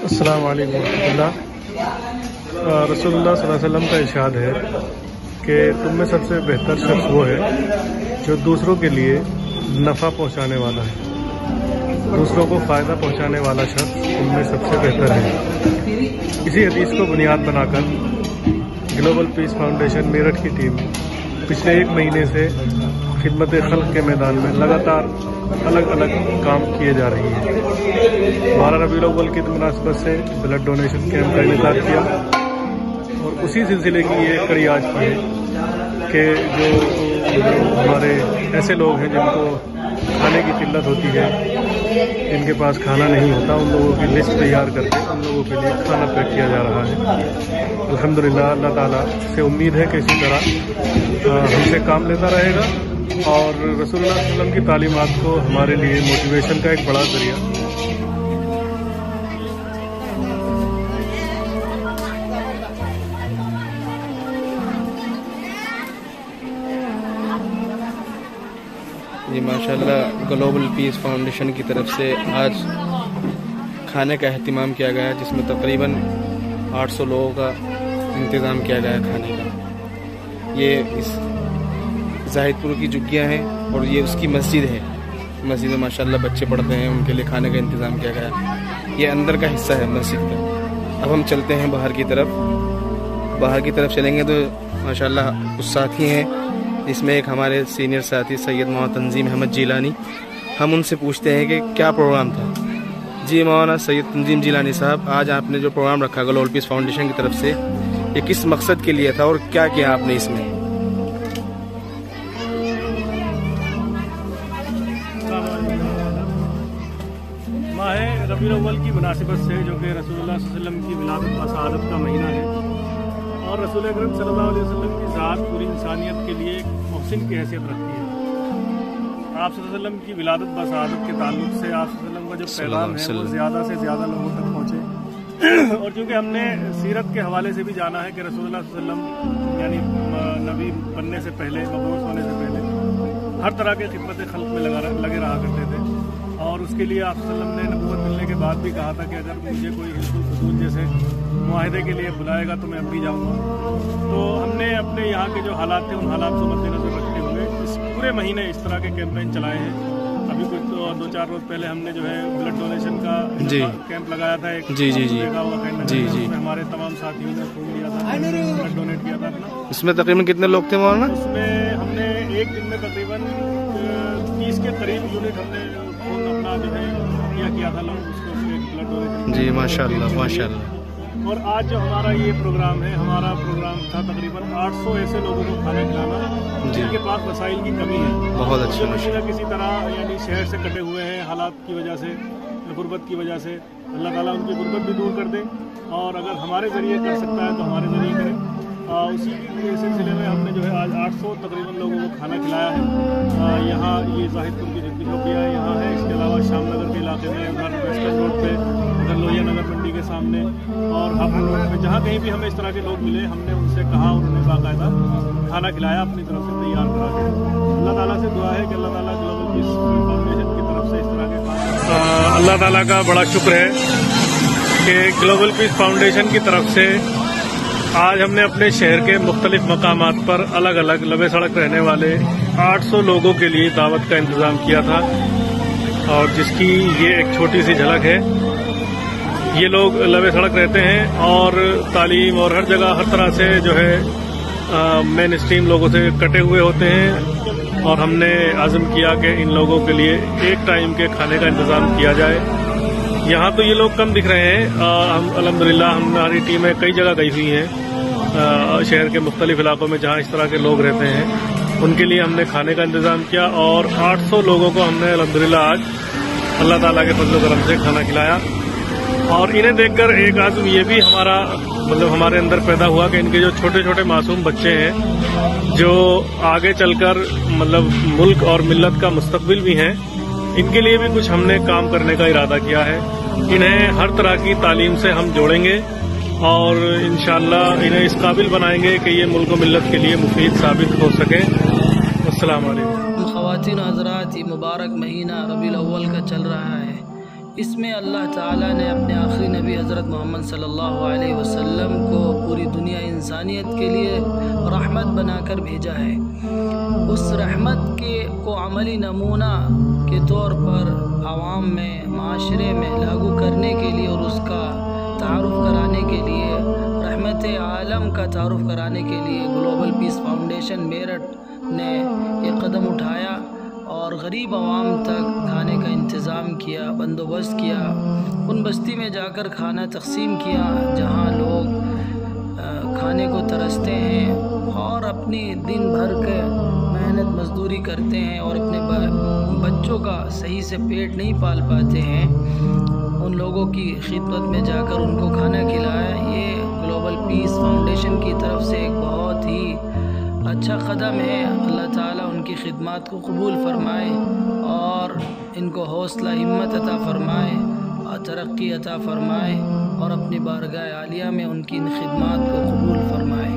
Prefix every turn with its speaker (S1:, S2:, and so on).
S1: السلام علیکم ورحمۃ اللہ۔ رسول اللہ صلی اللہ علیہ وسلم کا ارشاد ہے کہ تم میں سب سے بہتر شخص وہ ہے جو دوسروں کے لیے نفع پہنچانے والا ہے، دوسروں کو فائدہ پہنچانے والا شخص تم میں سب سے بہتر ہے۔ اسی حدیث کو بنیاد بنا کر گلوبل پیس فاؤنڈیشن میرٹھ کی ٹیم پچھلے 1 مہینے سے خدمت خلق کے میدان میں لگاتار الگ الگ کام کیے جا رہی ہیں۔ 12 ربیع الاول کی مناسبت سے بلڈ ڈونیشن کیمپ کا انعقاد کیا اور اسی سلسلے کی یہ کڑی آج کی ہے کہ جو ہمارے ایسے لوگ ہیں جن کو کھانے کی قلت ہوتی ہے، جن کے پاس کھانا نہیں ہوتا، ان لوگوں کی لسٹ تیار کر کے ان لوگوں کے لیے کھانا پیک کیا جا رہا ہے۔ الحمدللہ اللہ تعالیٰ سے امید ہے کہ اسی طرح ہم سے کام لیتا رہے گا اور رسول اللہ صلی اللہ علیہ وسلم کی تعلیمات کو ہمارے لیے موٹیویشن کا ایک بڑا ذریعہ۔
S2: جی ماشاءاللہ گلوبل پیس فاؤنڈیشن کی طرف سے آج کھانے کا اہتمام کیا گیا ہے، جس میں تقریباً 800 لوگوں کا انتظام کیا گیا ہے کھانے کا۔ یہ اس زاہد پور کی جھگیاں ہیں اور یہ اس کی مسجد ہے، مسجد میں ماشاءاللہ بچے پڑھتے ہیں، ان کے لیے کھانے کا انتظام کیا گیا ہے۔ یہ اندر کا حصہ ہے مسجد کا۔ اب ہم چلتے ہیں باہر کی طرف چلیں گے تو ماشاءاللہ کچھ ساتھی ہیں، اس میں ایک ہمارے سینئر ساتھی سید مولانا تنظیم احمد جیلانی، ہم ان سے پوچھتے ہیں کہ کیا پروگرام تھا۔ جی مولانا سید تنظیم جیلانی صاحب، آج آپ نے جو پروگرام رکھا گلوبل پیس فاؤنڈیشن کی طرف سے، یہ کس مقصد کے لیے تھا اور کیا کیا آپ نے اس میں؟
S1: ماہ ربیع الاول کی مناسبت سے، جو کہ رسول اللہ صلی اللہ علیہ وسلم کی ولادت و سعادت کا مہینہ ہے، اور رسول اکرم صلی اللہ علیہ وسلم کی ذات پوری انسانیت کے لیے ایک محسن کی حیثیت رکھتی ہے۔ آپ صلی اللہ علیہ وسلم کی ولادت و سعادت کے تعلق سے آپ صلی اللہ علیہ وسلم کا جو پیغام ہے وہ زیادہ سے زیادہ لوگوں تک پہنچے، اور چونکہ ہم نے سیرت کے حوالے سے بھی جانا ہے کہ رسول اللہ صلی اللہ علیہ وسلم یعنی نبی بننے سے پہلے، مبعوث ہونے سے پہلے ہر طرح کے خدمت خلق میں لگے رہا کرتے تھے، اور اس کے لیے آپ صلی اللہ علیہ وسلم نے نبوت ملنے کے بعد بھی کہا تھا کہ اگر مجھے کوئی حلف الفضول جیسے معاہدے کے لیے بلائے گا تو میں اب بھی جاؤں گا۔ تو ہم نے اپنے یہاں کے جو حالات تھے ان حالات کو مد نظر رکھتے ہوئے اس پورے مہینے اس طرح کے کیمپین چلائے ہیں۔ ابھی کچھ 2-4 روز پہلے ہم نے جو ہے بلڈ ڈونیشن کا کیمپ لگایا تھا، ایک دیکھا ہوگا، ہمارے تمام ساتھیوں نے خون دیا تھا، بلڈ ڈونیٹ کیا تھا اپنا۔
S2: اس میں تقریباً کتنے لوگ تھے مولانا؟
S1: اس میں ہم نے ایک دن میں تقریباً 30 کے قریب یونٹ ہم نے خون اپنا جو ہے کیا تھا لوگ اس کو بلڈ ڈونیشن۔
S2: جی ماشاءاللہ ماشاءاللہ۔
S1: اور آج جو ہمارا یہ پروگرام ہے، ہمارا پروگرام تھا تقریباً 800 ایسے لوگوں کو کھانا کھلانا جن کے پاس وسائل کی کمی ہے،
S2: بہت اچھا،
S1: کسی نہ کسی طرح یعنی شہر سے کٹے ہوئے ہیں حالات کی وجہ سے، غربت کی وجہ سے۔ اللہ تعالیٰ ان کی غربت بھی دور کر دے، اور اگر ہمارے ذریعے کر سکتا ہے تو ہمارے ذریعے کرے۔ اسی کے سلسلے میں ہم نے جو ہے آج 800 تقریباً لوگوں کو کھانا کھلایا ہے۔ یہاں یہ زاہد پور کی جھگی جھوپڑیاں یہاں ہے، اس کے علاوہ شام نگر کے علاقے میں، ادھر ویسٹرن روڈ پہ، ادھر لوہیا نگر منڈی کے سامنے، اور ہافن روڈ پہ، جہاں کہیں بھی ہمیں اس طرح کے لوگ ملے ہم نے ان سے کہا، انہوں نے باقاعدہ کھانا کھلایا اپنی طرف سے تیار کرا کے۔ اللہ تعالیٰ سے دعا ہے کہ اللہ تعالیٰ گلوبل پیس فاؤنڈیشن کی طرف سے اس طرح کے کام، اللہ تعالیٰ کا بڑا شکر ہے کہ گلوبل پیس فاؤنڈیشن کی طرف سے آج ہم نے اپنے شہر کے مختلف مقامات پر الگ الگ لبے سڑک رہنے والے 800 لوگوں کے لیے دعوت کا انتظام کیا تھا، اور جس کی یہ ایک چھوٹی سی جھلک ہے۔ یہ لوگ لبے سڑک رہتے ہیں اور تعلیم اور ہر جگہ ہر طرح سے جو ہے مین اسٹریم لوگوں سے کٹے ہوئے ہوتے ہیں، اور ہم نے عزم کیا کہ ان لوگوں کے لیے ایک ٹائم کے کھانے کا انتظام کیا جائے۔ یہاں تو یہ لوگ کم دکھ رہے ہیں، ہم الحمدللہ ہماری ٹیمیں کئی جگہ گئی ہوئی ہیں شہر کے مختلف علاقوں میں جہاں اس طرح کے لوگ رہتے ہیں، ان کے لیے ہم نے کھانے کا انتظام کیا، اور 800 لوگوں کو ہم نے الحمدللہ آج اللہ تعالیٰ کے فضل و کرم سے کھانا کھلایا۔ اور انہیں دیکھ کر ایک عزم یہ بھی ہمارے اندر پیدا ہوا کہ ان کے جو چھوٹے چھوٹے معصوم بچے ہیں جو آگے چل کر ملک اور ملت کا مستقبل بھی ہیں، ان کے لیے بھی کچھ ہم نے کام کرنے کا ارادہ کیا ہے۔ انہیں ہر طرح کی تعلیم سے ہم جوڑیں گے اور انشاءاللہ انہیں اس قابل بنائیں گے کہ یہ ملک و ملت کے لیے مفید ثابت ہو سکے۔ السلام علیکم۔
S3: خواتین حضرات، یہ مبارک مہینہ ربیع الاول کا چل رہا ہے، اس میں اللہ تعالیٰ نے اپنے آخری نبی حضرت محمد صلی اللہ علیہ وسلم کو پوری دنیا انسانیت کے لیے رحمت بنا کر بھیجا ہے، اس رحمت کو عملی نمونہ کے طور پر عوام میں، معاشرے میں لاگو کرنے کے لیے اور اس کا تعارف کرانے کے لیے، رحمت عالم کا تعارف کرانے کے لیے گلوبل پیس فاؤنڈیشن میرٹھ نے یہ قدم اٹھایا اور غریب عوام تک کھانے کا انتظام کیا، بندوبست کیا، ان بستی میں جا کر کھانا تقسیم کیا جہاں لوگ کھانے کو ترستے ہیں اور اپنی دن بھر کے محنت مزدوری کرتے ہیں اور اپنے بچوں کا صحیح سے پیٹ نہیں پال پاتے ہیں، ان لوگوں کی خدمت میں جا کر ان کو کھانا کھلایا۔ یہ گلوبل پیس فاؤنڈیشن کی طرف سے ایک بہت ہی اچھا قدم ہے۔ اللہ تعالیٰ ان کی خدمات کو قبول فرمائے اور ان کو حوصلہ ہمت عطا فرمائے اور ترقی عطا فرمائے اور اپنی بارگاہ عالیہ میں ان کی ان خدمات کو قبول فرمائے۔